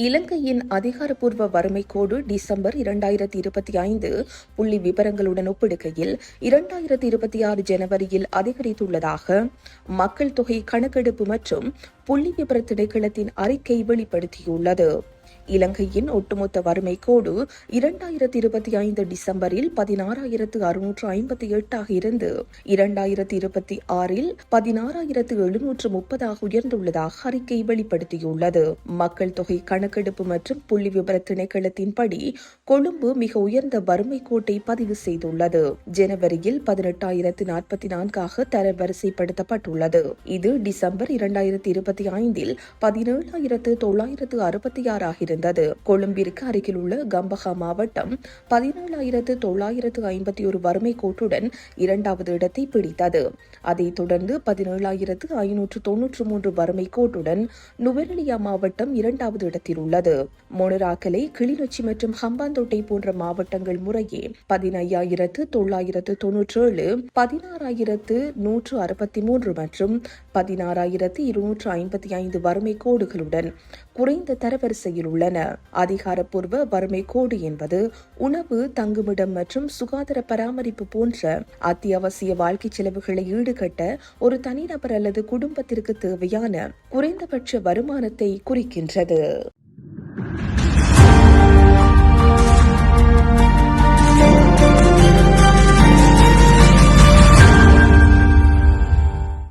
இலங்கையின் அதிகாரப்பூர்வ வறுமை கோடு டிசம்பர் 2025 புள்ளி விவரங்களுடன் ஒப்பிடுகையில் 2026 ஜனவரியில் அதிகரித்துள்ளதாக மக்கள் தொகை கணக்கெடுப்பு மற்றும் புள்ளி விவர திணைக்களத்தின் அறிக்கை வெளிப்படுத்தியுள்ளது. இலங்கையின் ஒட்டுமொத்த வறுமை கோடு 2025 டிசம்பரில் 16,658 இருந்து 2026 16,730 உயர்ந்துள்ளதாக அறிக்கை வெளிப்படுத்தியுள்ளது. மக்கள் தொகை கணக்கெடுப்பு மற்றும் புள்ளி விவர திணைக்களத்தின்படி கொழும்பு மிக உயர்ந்த வறுமை கோட்டை பதிவு செய்துள்ளது. ஜனவரியில் 18,044 தரவரிசைப்படுத்தப்பட்டுள்ளது. இது டிசம்பர் 2025 17,966 இருந்தது. கொழும்பிற்கு அருகில் உள்ள கம்பஹா மாவட்டம் 17,951 வறுமை கோட்டுடன் இரண்டாவது இடத்தை பிடித்தது. அதைத் தொடர்ந்து 17,593 வறுமை கோட்டுடன் நுவரெலியா மாவட்டம் இரண்டாவது இடத்தில் உள்ளது. மொனராகலை, கிளிநொச்சி மற்றும் ஹம்பாந்தோட்டை போன்ற மாவட்டங்கள் முறையே 15,997, 16,163 மற்றும் 16,255 வறுமை கோடுகளுடன் குறைந்த தரவரிசையில் உள்ளன. அதிகாரப்பூர்வ வறுமை கோடு என்பது உணவு, தங்குமிடம் மற்றும் சுகாதார பராமரிப்பு போன்ற அத்தியாவசிய வாழ்க்கை செலவுகளை ஈடுகட்ட ஒரு தனிநபர் அல்லது குடும்பத்திற்கு தேவையான குறைந்தபட்ச வருமானத்தை குறிக்கின்றது.